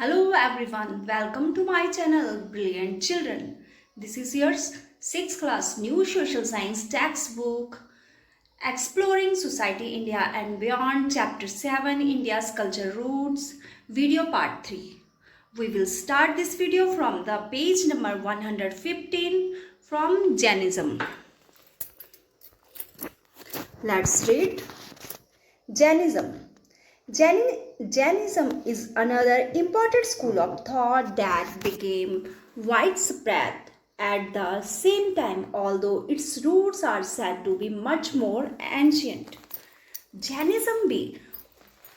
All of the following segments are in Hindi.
Hello everyone, welcome to my channel Brilliant Children. This is your 6th class new social science textbook Exploring Society India and Beyond Chapter 7 India's Culture Roots video part 3. We will start this video from the page number 115 from Jainism. Let's read. Jainism is another important school of thought that became widespread at the same time, although its roots are said to be much more ancient. Jainism भी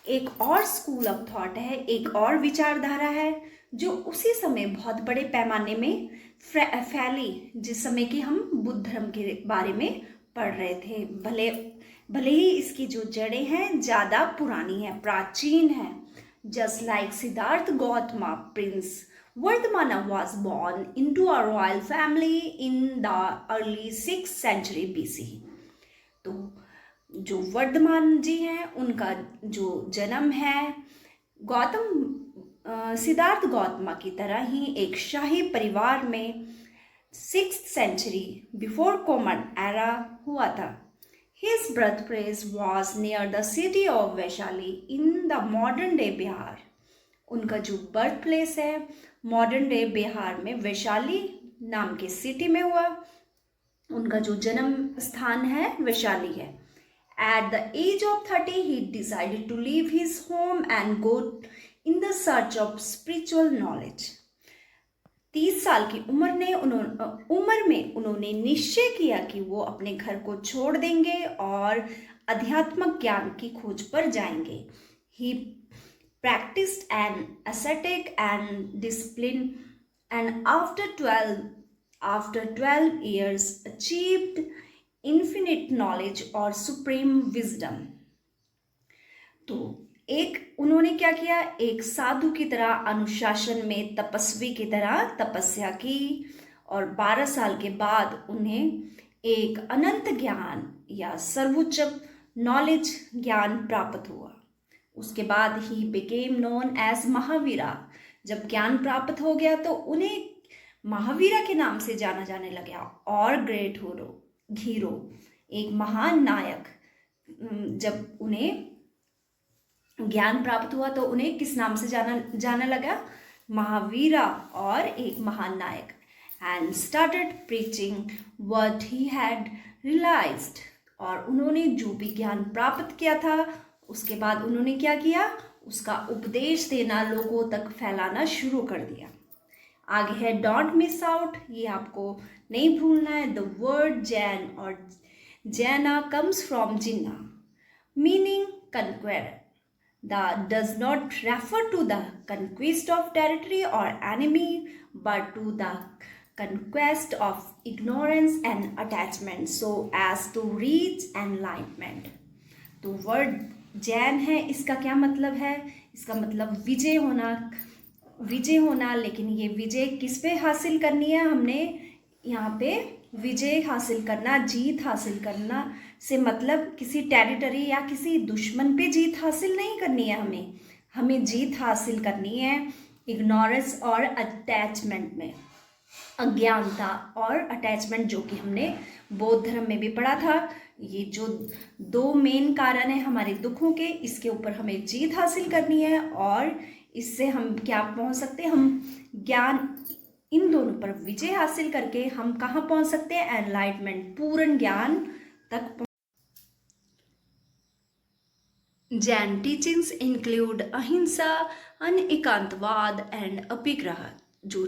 एक और स्कूल ऑफ थॉट है, एक और विचारधारा है जो उसी समय बहुत बड़े पैमाने में फैली जिस समय कि हम बुद्ध धर्म के बारे में पढ़ रहे थे। भले ही इसकी जो जड़ें हैं ज़्यादा पुरानी हैं, प्राचीन हैं। Just like Siddharth Gautama Prince वर्धमाना was born into a royal family in the early 6th century BC। तो जो वर्धमान जी हैं उनका जो जन्म है सिद्धार्थ गौतमा की तरह ही एक शाही परिवार में 6th century before common era हुआ था। His birthplace was near the city of Vaishali in the modern day Bihar. उनका जो बर्थ प्लेस है मॉडर्न डे बिहार में वैशाली नाम के सिटी में हुआ। उनका जो जन्म स्थान है वैशाली है। At the age of 30, he decided to leave his home and go in the search of spiritual knowledge। 30 साल की उम्र में उन्होंने निश्चय किया कि वो अपने घर को छोड़ देंगे और अध्यात्मक ज्ञान की खोज पर जाएंगे। He practiced an ascetic and discipline and after 12 years achieved infinite knowledge और supreme wisdom। तो उन्होंने क्या किया, एक साधु की तरह अनुशासन में तपस्वी की तरह तपस्या की और 12 साल के बाद उन्हें एक अनंत ज्ञान या सर्वोच्च नॉलेज ज्ञान प्राप्त हुआ। उसके बाद ही बिकेम नोन एज महावीरा। जब ज्ञान प्राप्त हो गया तो उन्हें महावीरा के नाम से जाना जाने लगा और ग्रेट हीरो एक महान नायक। जब उन्हें ज्ञान प्राप्त हुआ तो उन्हें किस नाम से जाना लगा, महावीरा और एक महान नायक। And started preaching what he had realised. और उन्होंने जो भी ज्ञान प्राप्त किया था उसके बाद उन्होंने क्या किया, उसका उपदेश देना, लोगों तक फैलाना शुरू कर दिया। आगे है डोंट मिस आउट, ये आपको नहीं भूलना है। द वर्ड जैन और Jaina comes from Jina meaning conqueror. That does not refer to the conquest of territory or enemy, but to the conquest of ignorance and attachment, so as to reach enlightenment। तो वर्ड जैन है, इसका क्या मतलब है, इसका मतलब विजय होना। लेकिन ये विजय किस पे हासिल करनी है, हमने यहाँ पे विजय हासिल करना, जीत हासिल करना से मतलब किसी टेरिटरी या किसी दुश्मन पे जीत हासिल नहीं करनी है। हमें जीत हासिल करनी है इग्नोरेंस और अटैचमेंट में, अज्ञानता और अटैचमेंट, जो कि हमने बौद्ध धर्म में भी पढ़ा था। ये जो 2 मेन कारण है हमारे दुखों के, इसके ऊपर हमें जीत हासिल करनी है और इससे हम क्या पहुंच सकते हैं, हम ज्ञान, इन दोनों पर विजय हासिल करके हम कहाँ पहुंच सकते हैं, एनलाइटमेंट, पूर्ण ज्ञान तक। जैन टीचिंग्स इंक्लूड अहिंसा, अनेकांतवाद एंड अपिग्रह। जो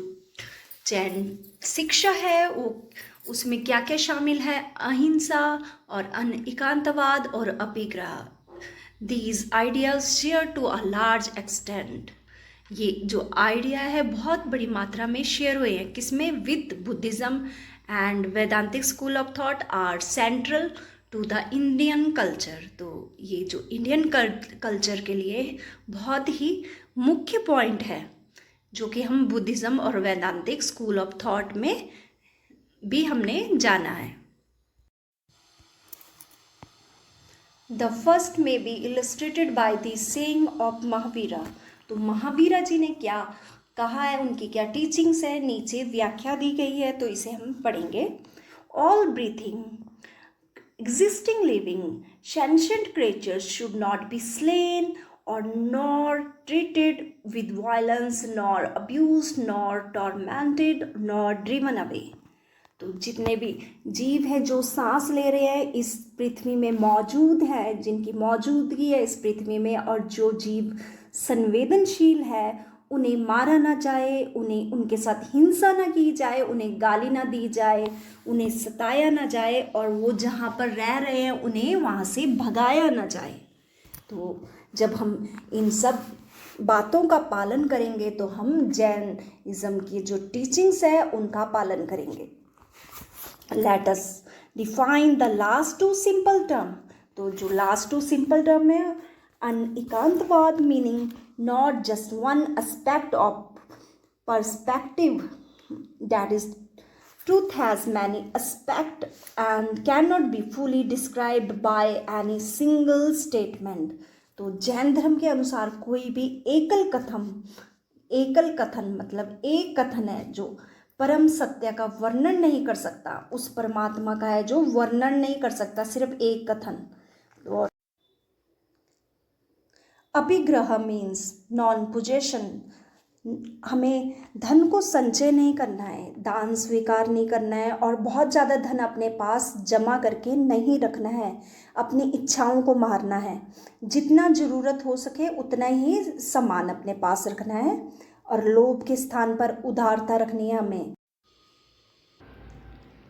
जैन शिक्षा है वो उसमें क्या क्या शामिल है, अहिंसा और अनेकांतवाद और aparigraha. These ideas share to a large extent. ये जो आइडिया है बहुत बड़ी मात्रा में शेयर हुए हैं किसमें, with Buddhism and Vedantic school of thought are central to the Indian culture. तो ये जो इंडियन कल्चर के लिए बहुत ही मुख्य पॉइंट है जो कि हम बुद्धिज्म और वेदांतिक स्कूल ऑफ थॉट में भी हमने जाना है। The first may be illustrated by the saying of Mahavira. तो महावीरा जी ने क्या कहा है, उनकी क्या टीचिंग्स है, नीचे व्याख्या दी गई है, तो इसे हम पढ़ेंगे। All breathing existing living sentient creatures should not be slain or nor treated with violence nor abused nor tormented nor driven away। तो जितने भी जीव हैं जो सांस ले रहे हैं इस पृथ्वी में मौजूद है, जिनकी मौजूदगी है इस पृथ्वी में, और जो जीव संवेदनशील है उन्हें मारा ना जाए, उन्हें उनके साथ हिंसा ना की जाए, उन्हें गाली ना दी जाए, उन्हें सताया ना जाए, और वो जहाँ पर रह रहे हैं उन्हें वहाँ से भगाया ना जाए। तो जब हम इन सब बातों का पालन करेंगे तो हम जैनिज्म की जो टीचिंग्स है उनका पालन करेंगे। Let us define the last two simple term. तो जो लास्ट टू सिंपल टर्म है, एकांतवाद meaning not just one aspect of perspective, that is truth has many aspects and cannot be fully described by any single statement। तो जैन धर्म के अनुसार कोई भी एकल कथन मतलब एक कथन है जो परम सत्य का वर्णन नहीं कर सकता, उस परमात्मा का है जो वर्णन नहीं कर सकता, सिर्फ एक कथन। और अभिग्रह मीन्स नॉन पोजेशन, हमें धन को संचय नहीं करना है, दान स्वीकार नहीं करना है, और बहुत ज़्यादा धन अपने पास जमा करके नहीं रखना है, अपनी इच्छाओं को मारना है। जितना ज़रूरत हो सके उतना ही सामान अपने पास रखना है, और लोभ के स्थान पर उदारता रखनी है हमें।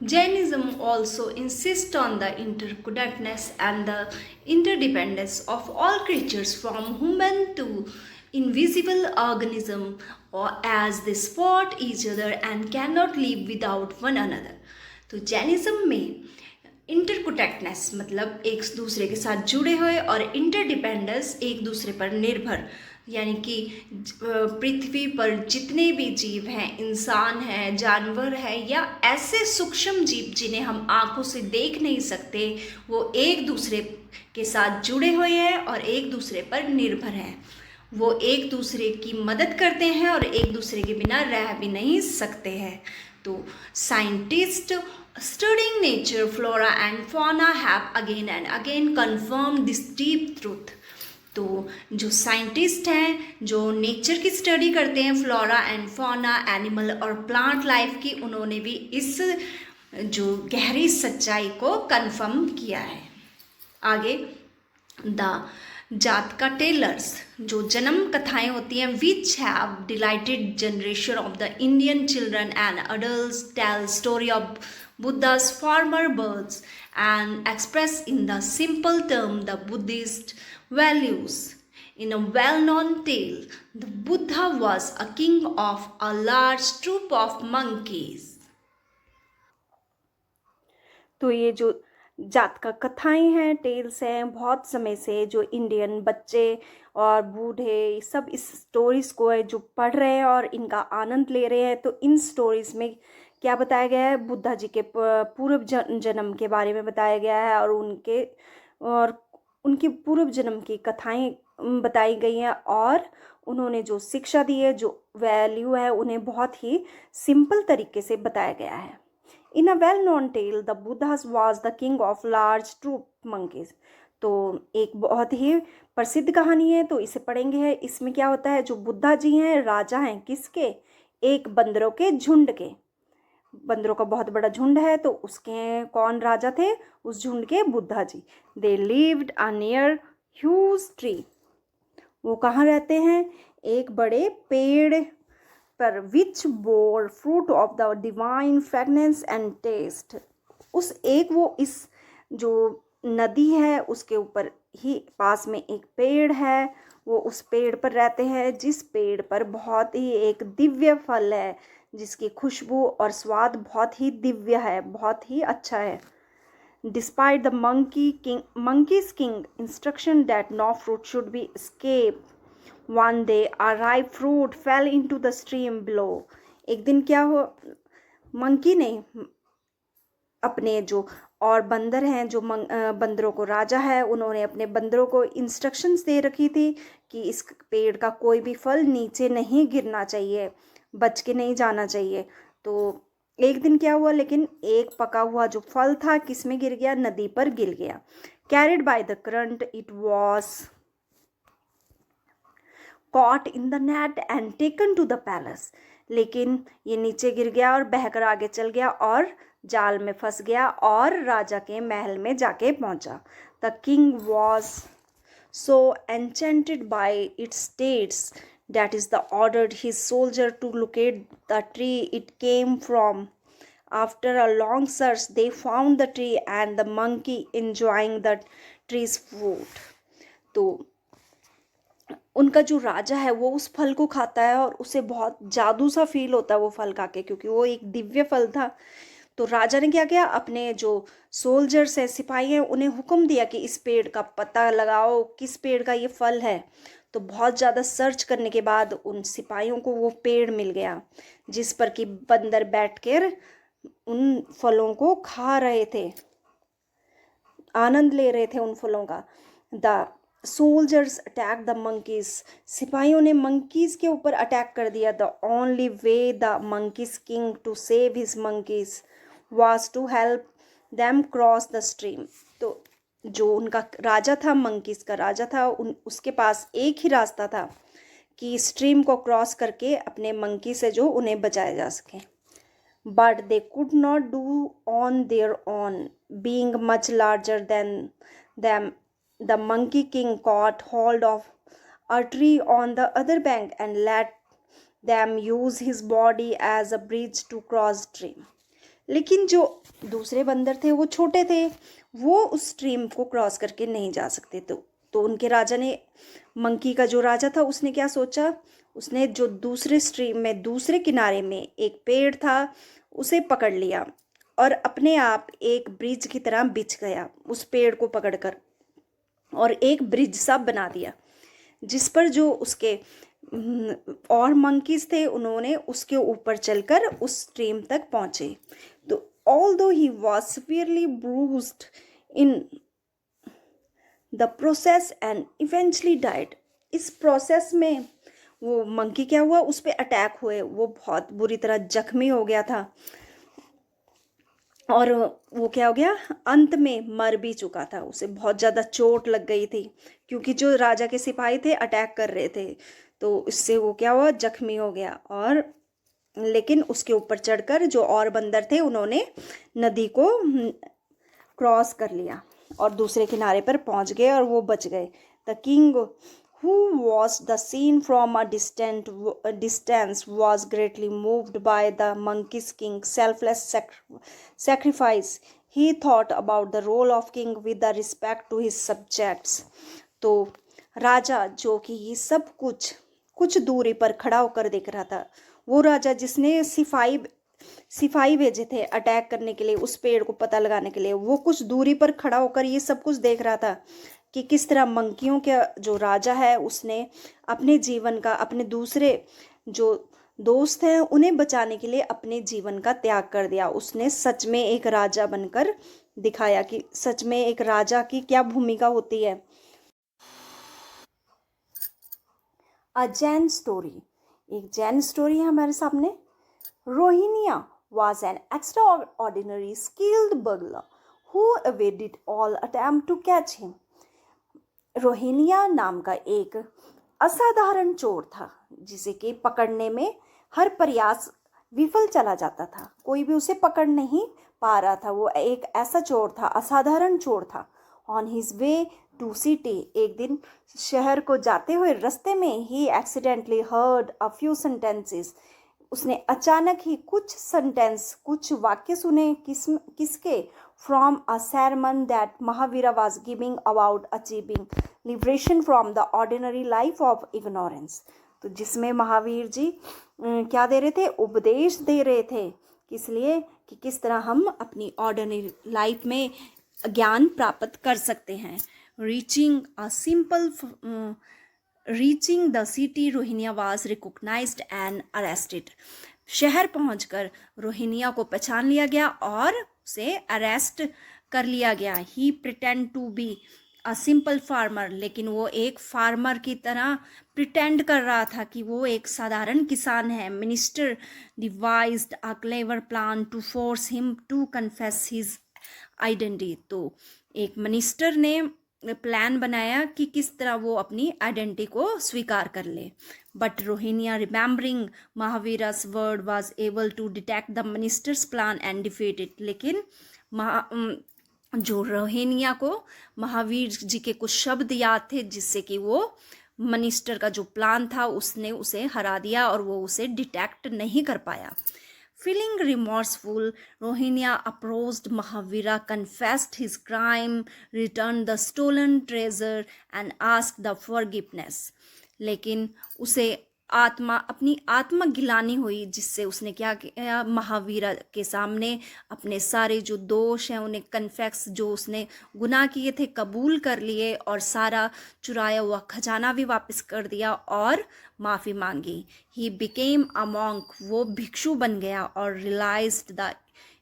Jainism also insists on the interconnectedness and the interdependence of all creatures from human to invisible organism, or as they support each other and cannot live without one another। तो जैनिज्म में इंटरकनेक्टेडनेस मतलब एक दूसरे के साथ जुड़े हुए, और इंटरडिपेंडेंस एक दूसरे पर निर्भर, यानी कि पृथ्वी पर जितने भी जीव हैं, इंसान है, जानवर है, या ऐसे सूक्ष्म जीव जिन्हें हम आंखों से देख नहीं सकते, वो एक दूसरे के साथ जुड़े हुए हैं और एक दूसरे पर निर्भर हैं। वो एक दूसरे की मदद करते हैं और एक दूसरे के बिना रह भी नहीं सकते हैं। तो scientist studying nature, flora and fauna have again and again confirmed this deep truth। तो जो साइंटिस्ट हैं जो नेचर की स्टडी करते हैं, फ्लोरा एंड फौना, एनिमल और प्लांट लाइफ की, उन्होंने भी इस जो गहरी सच्चाई को कंफर्म किया है। आगे द जातका टेलर्स, जो जन्म कथाएं होती हैं, which have delighted generation of the Indian children and adults, tell story of Buddha's former births and express in the simple term the Buddhist values। In a well-known tale, the Buddha was a king of a large troop of monkeys। तो ये जो जातका कथाएं हैं, टेल्स हैं, बहुत समय से जो इंडियन बच्चे और बूढ़े सब इस स्टोरीज को है जो पढ़ रहे हैं और इनका आनंद ले रहे हैं। तो इन स्टोरीज में क्या बताया गया है, बुद्धा जी के पूर्व जन्म के बारे में बताया गया है, और उनके पूर्व जन्म की कथाएं बताई गई हैं, और उन्होंने जो शिक्षा दी है, जो वैल्यू है, उन्हें बहुत ही सिंपल तरीके से बताया गया है। In a well known tale the Buddha was the king of large troop monkeys. तो एक बहुत ही प्रसिद्ध कहानी है, तो इसे पढ़ेंगे। इसमें क्या होता है, जो बुद्धा जी हैं राजा हैं किसके, एक बंदरों के झुंड के, बंदरों का बहुत बड़ा झुंड है, तो उसके कौन राजा थे, उस झुंड के Buddha ji. They lived a near huge tree, वो कहाँ रहते हैं, एक बड़े पेड़ पर, which bore fruit of the divine fragrance and taste. वो इस जो नदी है उसके ऊपर ही पास में एक पेड़ है, वो उस पेड़ पर रहते हैं, जिस पेड़ पर बहुत ही एक दिव्य फल है, जिसकी खुशबू और स्वाद बहुत ही दिव्य है, बहुत ही अच्छा है। Despite the monkeys king instruction that no fruit should be escaped, one day a ripe fruit fell into the stream below। एक दिन क्या हो, मंकी ने अपने जो और बंदर हैं जो बंदरों को राजा है, उन्होंने अपने बंदरों को इंस्ट्रक्शंस दे रखी थी कि इस पेड़ का कोई भी फल नीचे नहीं गिरना चाहिए, बच के नहीं जाना चाहिए। तो एक दिन क्या हुआ, लेकिन एक पका हुआ जो फल था किस में गिर गया, नदी पर गिर गया। Carried by the current it was caught in the net and taken to the palace। लेकिन ये नीचे गिर गया और बहकर आगे चल गया और जाल में फंस गया और राजा के महल में जाके पहुंचा। The king was so enchanted by its states that is the ordered his soldier to locate the tree it came from। After a long search they found the tree and the monkey enjoying the tree's fruit। तो उनका जो राजा है वो उस फल को खाता है और उसे बहुत जादू सा फील होता है वो फल खा के, क्योंकि वो एक दिव्य फल था। तो राजा ने क्या किया, अपने जो सोल्जर्स है, सिपाही हैं, उन्हें हुक्म दिया कि इस पेड़ का पता लगाओ, किस पेड़ का ये फल है। तो बहुत ज़्यादा सर्च करने के बाद उन सिपाहियों को वो पेड़ मिल गया जिस पर कि बंदर बैठकर उन फलों को खा रहे थे, आनंद ले रहे थे उन फलों का। The soldiers attack the monkeys, सिपाहियों ने मंकीज के ऊपर अटैक कर दिया। The only way the monkeys king to save his monkeys was to help them cross the stream. तो जो उनका राजा था, मंकीज का राजा था, उसके पास एक ही रास्ता था कि स्ट्रीम को क्रॉस करके अपने मंकी से जो उन्हें बचाया जा सके। But they could not do on their own, being much larger than them। The monkey king caught hold of a tree on the other bank and let them use his body as a bridge to cross stream। लेकिन जो दूसरे बंदर थे वो छोटे थे, वो उस स्ट्रीम को क्रॉस करके नहीं जा सकते। तो उनके राजा ने, मंकी का जो राजा था, उसने क्या सोचा, उसने जो दूसरे स्ट्रीम में दूसरे किनारे में एक पेड़ था उसे पकड़ लिया और अपने आप एक ब्रिज की तरह बिछ गया उस पेड़ को पकड़कर, और एक ब्रिज सा बना दिया जिस पर जो उसके और मंकीज थे उन्होंने उसके ऊपर चलकर उस स्ट्रीम तक पहुंचे। तो although he was severely bruised in the process and eventually died. इस प्रोसेस में वो मंकी क्या हुआ, उस पर अटैक हुए, वो बहुत बुरी तरह जख्मी हो गया था और वो क्या हो गया, अंत में मर भी चुका था, उसे बहुत ज़्यादा चोट लग गई थी क्योंकि जो राजा के सिपाही थे अटैक कर रहे थे। तो इससे वो क्या हुआ, जख्मी हो गया। और लेकिन उसके ऊपर चढ़कर जो और बंदर थे उन्होंने नदी को क्रॉस कर लिया और दूसरे किनारे पर पहुंच गए और वो बच गए। The king who watched the scene from a distance was greatly moved by the monkey's king's selfless sacrifice। He thought about the role of king with the respect to his subjects। तो राजा जो कि ये सब कुछ दूरी पर खड़ा होकर देख रहा था, वो राजा जिसने सिपाही भेजे थे अटैक करने के लिए, उस पेड़ को पता लगाने के लिए, वो कुछ दूरी पर खड़ा होकर ये सब कुछ देख रहा था कि किस तरह मंकियों का जो राजा है उसने अपने जीवन का, अपने दूसरे जो दोस्त हैं उन्हें बचाने के लिए अपने जीवन का त्याग कर दिया। उसने सच में एक राजा बनकर दिखाया कि सच में एक राजा की क्या भूमिका होती है। अ जैन स्टोरी, एक जैन स्टोरी है हमारे सामने। रोहिनिया was an extraordinary skilled burglar who evaded all attempt to catch him। रोहिनिया नाम का एक असाधारण चोर था जिसे कि पकड़ने में हर प्रयास विफल चला जाता था, कोई भी उसे पकड़ नहीं पा रहा था। वो एक ऐसा चोर था, असाधारण चोर था। On his way to city, एक दिन शहर को जाते हुए रास्ते में ही accidentally heard a few sentences, उसने अचानक ही कुछ वाक्य सुने। किसके? From a sermon that Mahavira was giving about achieving liberation from the ordinary life of ignorance. तो जिसमें महावीर जी क्या दे रहे थे? उपदेश दे रहे थे। किस लिए? कि किस तरह हम अपनी ऑर्डिनरी लाइफ में ज्ञान प्राप्त कर सकते हैं। Reaching the city Rohiniya was recognised and arrested. शहर पहुंचकर रोहिनिया को पहचान लिया गया और उसे अरेस्ट कर लिया गया। He pretend to be a simple farmer, लेकिन वो एक फार्मर की तरह प्रिटेंड कर रहा था कि वो एक साधारण किसान है। Minister devised a clever plan to force him to confess his identity. तो एक मिनिस्टर ने प्लान बनाया कि किस तरह वो अपनी आइडेंटिटी को स्वीकार कर ले। But Rohiniya remembering Mahavira's word was able to detect the minister's plan and defeat it। लेकिन जो रोहिनिया को महावीर जी के कुछ शब्द याद थे जिससे कि वो मिनिस्टर का जो प्लान था उसने उसे हरा दिया और वो उसे डिटेक्ट नहीं कर पाया। Feeling remorseful, Rohiniya approached Mahavira, confessed his crime, returned the stolen treasure and asked the forgiveness। लेकिन उसे अपनी आत्मा गिलानी हुई, जिससे उसने क्या किया, महावीरा के सामने अपने सारे जो दोष हैं उन्हें कन्फेस, जो उसने गुनाह किए थे कबूल कर लिए और सारा चुराया हुआ खजाना भी वापस कर दिया और माफ़ी मांगी। ही बिकेम अ मॉन्क, वो भिक्षु बन गया और realised the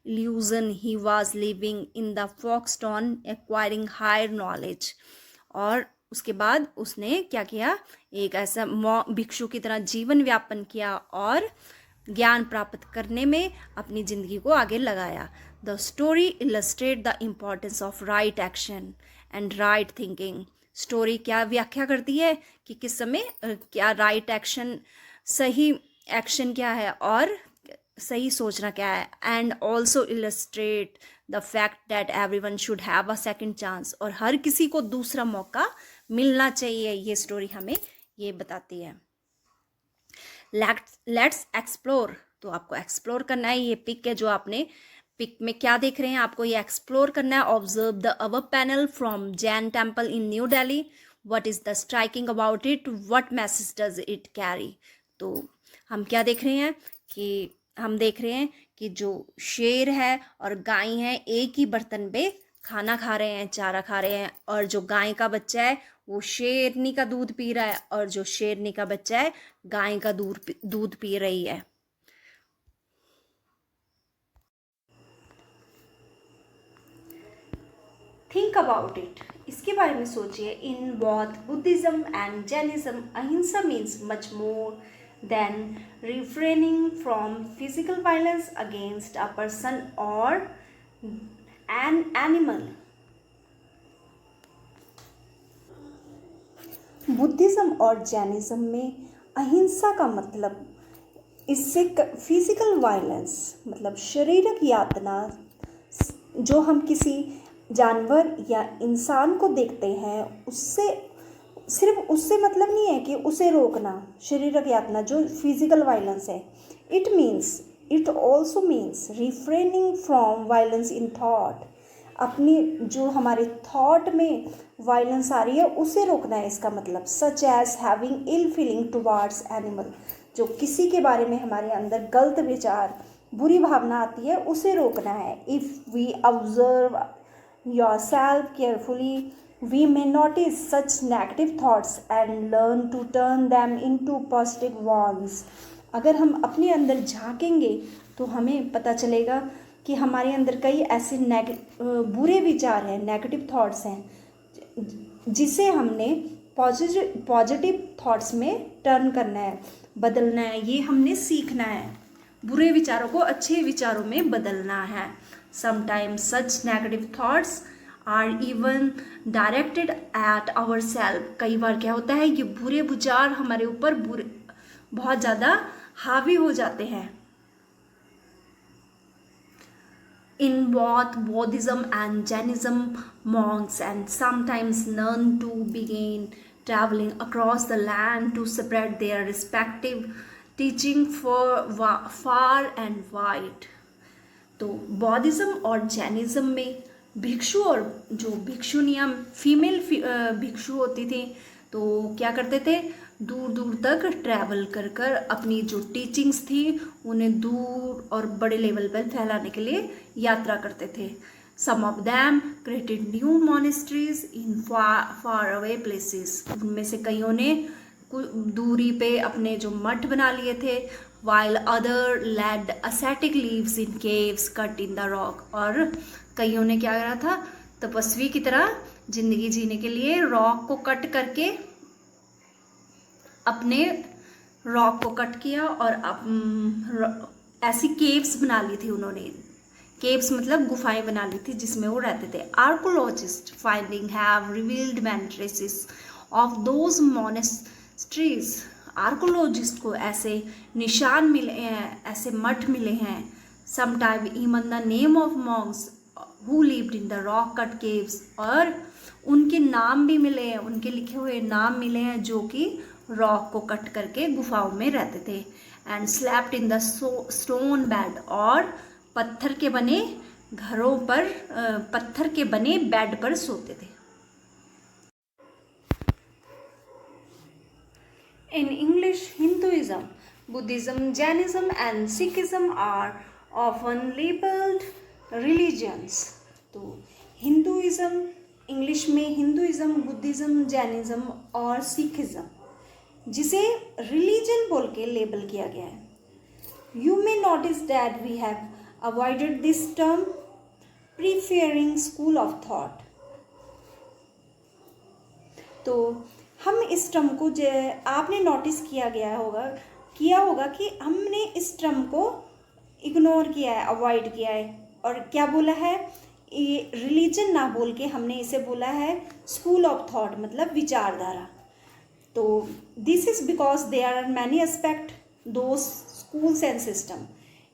illusion he was living in the foxton, acquiring higher knowledge। और उसके बाद उसने क्या किया, एक ऐसा भिक्षु की तरह जीवन व्यापन किया और ज्ञान प्राप्त करने में अपनी ज़िंदगी को आगे लगाया। The story illustrate the importance of right action and right thinking. Story क्या व्याख्या करती है कि किस समय क्या राइट एक्शन, सही एक्शन क्या है और सही सोचना क्या है। And also illustrate the fact that everyone should have a second chance, और हर किसी को दूसरा मौका मिलना चाहिए। ये स्टोरी हमें ये बताती है। लेट्स एक्सप्लोर, तो आपको एक्सप्लोर करना है। ये पिक है जो आपने पिक में क्या देख रहे हैं, आपको ये एक्सप्लोर करना है। Observe the our panel from Jain temple in new Delhi. What is the striking about it, what message does it carry. तो हम क्या देख रहे हैं कि हम देख रहे हैं कि जो शेर है और गाय है एक ही बर्तन पे खाना खा रहे हैं, चारा खा रहे हैं, और जो गाय का बच्चा है वो शेरनी का दूध पी रहा है और जो शेरनी का बच्चा है गाय का दूध पी रही है। थिंक अबाउट इट, इसके बारे में सोचिए। In both Buddhism and Jainism, ahimsa means much more than refraining from physical violence against a person or an animal। Buddhism और जैनिज्म में अहिंसा का मतलब, इससे फिजिकल वायलेंस मतलब शारीरिक यातना, जो हम किसी जानवर या इंसान को देखते हैं उससे, सिर्फ उससे मतलब नहीं है कि उसे रोकना, शारीरिक यातना जो फिजिकल वायलेंस है। It also means refraining from violence in thought, अपनी जो हमारे थॉट में वायलेंस आ रही है उसे रोकना है इसका मतलब। सच एज हैविंग इल फीलिंग टुवार्ड्स एनिमल, जो किसी के बारे में हमारे अंदर गलत विचार, बुरी भावना आती है उसे रोकना है। If we observe yourself carefully we may notice such negative thoughts and learn to turn them into positive ones। अगर हम अपने अंदर झांकेंगे तो हमें पता चलेगा कि हमारे अंदर कई ऐसे बुरे विचार हैं, नेगेटिव थॉट्स हैं, जिसे हमने पॉजिटिव थॉट्स में टर्न करना है, बदलना है। ये हमने सीखना है, बुरे विचारों को अच्छे विचारों में बदलना है। Sometimes such negative thoughts are even directed at our self. कई बार क्या होता है, ये बुरे विचार हमारे ऊपर बहुत ज़्यादा हावी हो जाते हैं। इन both Buddhism and Jainism, monks and sometimes nuns to begin traveling across the land to spread their respective teaching for far and wide। तो बौद्धिज्म और जैनिज्म में भिक्षु और जो भिक्षुनियाँ फीमेल भिक्षु होती थी तो क्या करते थे, दूर दूर तक ट्रैवल कर कर अपनी जो टीचिंग्स थी उन्हें दूर और बड़े लेवल पर फैलाने के लिए यात्रा करते थे। Some of them created new monasteries in far away places, उनमें से कईयों ने दूरी पे अपने जो मठ बना लिए थे। while other led ascetic lives in caves cut in the rock, और कईयों ने क्या करा था, तपस्वी की तरह जिंदगी जीने के लिए रॉक को कट करके, अपने रॉक को कट किया और ऐसी केव्स बना ली थी उन्होंने। केव्स मतलब गुफाएं बना ली थी जिसमें वो रहते थे। Archaeologist finding have revealed many traces of those monasteries. Archaeologist को ऐसे निशान मिले हैं, ऐसे मठ मिले हैं, sometime even the name of Monks who lived in the rock cut caves, और उनके नाम भी मिले हैं, उनके लिखे हुए नाम मिले हैं जो कि रॉक को कट करके गुफाओं में रहते थे। And slapped in the stone bed, और पत्थर के बने घरों पर, पत्थर के बने बेड पर सोते थे। In English, Hinduism, Buddhism, Jainism and Sikhism are often labelled religions. तो हिंदुइज्म, इंग्लिश में हिंदुइज्म, बुद्धिज्म, जैनिज्म और सिखिज्म, जिसे रिलीजन बोल के लेबल किया गया है। You may notice that we have avoided this term preferring school of thought. तो हम इस टर्म को, आपने नोटिस किया होगा कि हमने इस टर्म को इग्नोर किया है, अवॉइड किया है, और क्या बोला है, ये रिलीजन ना बोल के हमने इसे बोला है स्कूल ऑफ थॉट, मतलब विचारधारा। तो this is because there are many aspect to schools and system.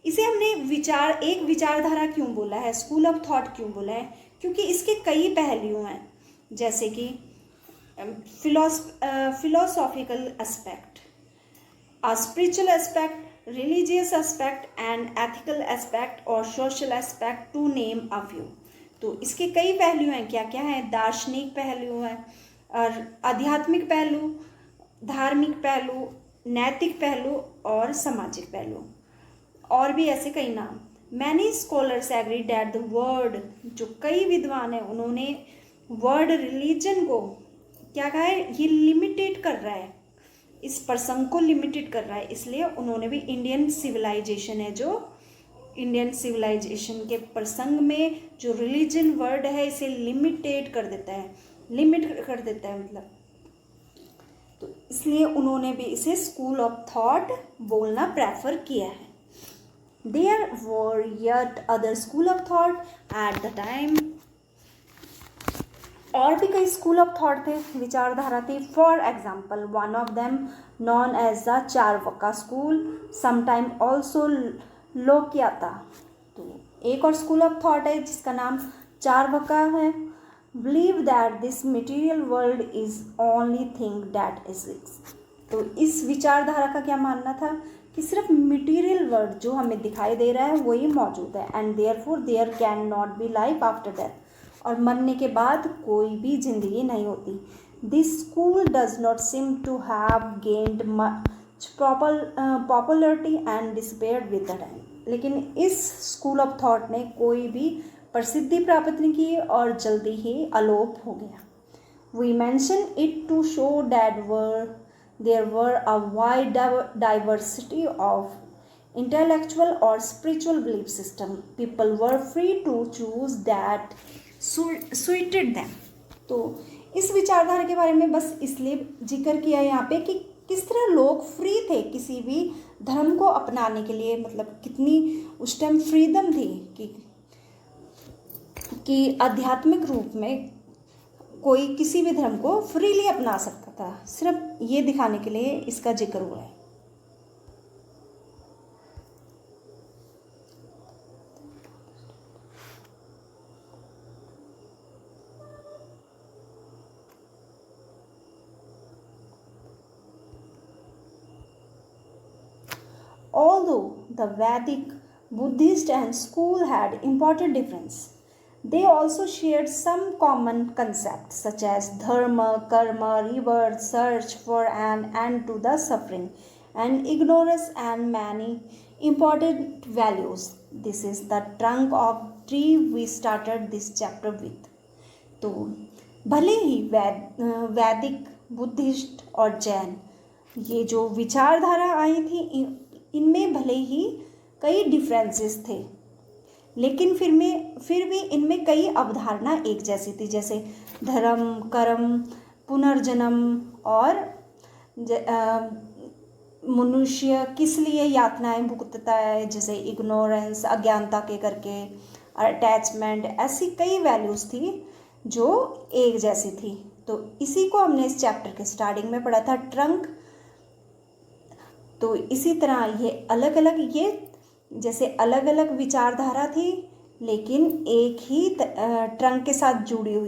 इसे हमने एक विचारधारा क्यों बोला है, स्कूल ऑफ थॉट क्यों बोला है, क्योंकि इसके कई पहलू हैं, जैसे कि philosophical aspect, a spiritual aspect, religious aspect and ethical aspect और social aspect to name a few। तो इसके कई पहलू हैं, क्या क्या हैं, दार्शनिक पहलू हैं, और आध्यात्मिक पहलू, धार्मिक पहलू, नैतिक पहलू और सामाजिक पहलू, और भी ऐसे कई नाम। Many scholars agree that the word, जो कई विद्वान हैं उन्होंने वर्ड रिलीजन को क्या कहा है, ये लिमिटेड कर रहा है, इस प्रसंग को लिमिटेड कर रहा है, इसलिए उन्होंने भी इंडियन सिविलाइजेशन है, जो इंडियन सिविलाइजेशन के प्रसंग में जो रिलीजन वर्ड है इसे लिमिटेड कर देता है, लिमिट कर देता है मतलब। तो इसलिए उन्होंने भी इसे स्कूल ऑफ थॉट बोलना प्रेफर किया है। There were yet other school of thought at the time, और भी कई स्कूल ऑफ थॉट थे, विचारधारा थी। For example one of them known as the Charvaka school, sometime also Lokayata. तो एक और स्कूल ऑफ थॉट है जिसका नाम चारवाका है। Believe that this material world is only thing that exist. तो इस विचारधारा का क्या मानना था कि सिर्फ मटेरियल वर्ल्ड जो हमें दिखाई दे रहा है वही मौजूद है, and therefore there can not be life after death, और मरने के बाद कोई भी जिंदगी नहीं होती। This school does not seem to have gained much popularity and disappeared with the time. लेकिन इस स्कूल ऑफ थॉट ने कोई भी प्रसिद्धि प्राप्त नहीं की और जल्दी ही अलोप हो गया। We mention it to show that there were a wide diversity of intellectual और spiritual belief system. People were free to choose that suited them। तो इस विचारधारा के बारे में बस इसलिए जिक्र किया यहाँ पे कि किस तरह लोग फ्री थे किसी भी धर्म को अपनाने के लिए, मतलब कितनी उस टाइम फ्रीडम थी कि आध्यात्मिक रूप में कोई किसी भी धर्म को फ्रीली अपना सकता था। सिर्फ ये दिखाने के लिए इसका जिक्र हुआ है। Although the Vedic, Buddhist and school had important difference, they also shared some common concepts such as dharma, karma, rebirth, search for an end to the suffering, and ignorance, and many important values. This is the trunk of tree we started this chapter with. तो भले ही वैदिक, बुद्धिस्ट और जैन ये जो विचारधारा आई थी इनमें भले ही कई डिफरेंसेस थे, लेकिन फिर भी इनमें कई अवधारणा एक जैसी थी, जैसे धर्म, कर्म, पुनर्जन्म और मनुष्य किस लिए यातनाएं भुगतता है, जैसे इग्नोरेंस, अज्ञानता के करके, अटैचमेंट, ऐसी कई वैल्यूज़ थी जो एक जैसी थी। तो इसी को हमने इस चैप्टर के स्टार्टिंग में पढ़ा था, ट्रंक। तो इसी तरह ये अलग अलग, ये जैसे अलग अलग विचारधारा थी लेकिन एक ही ट्रंक के साथ जुड़ी हुई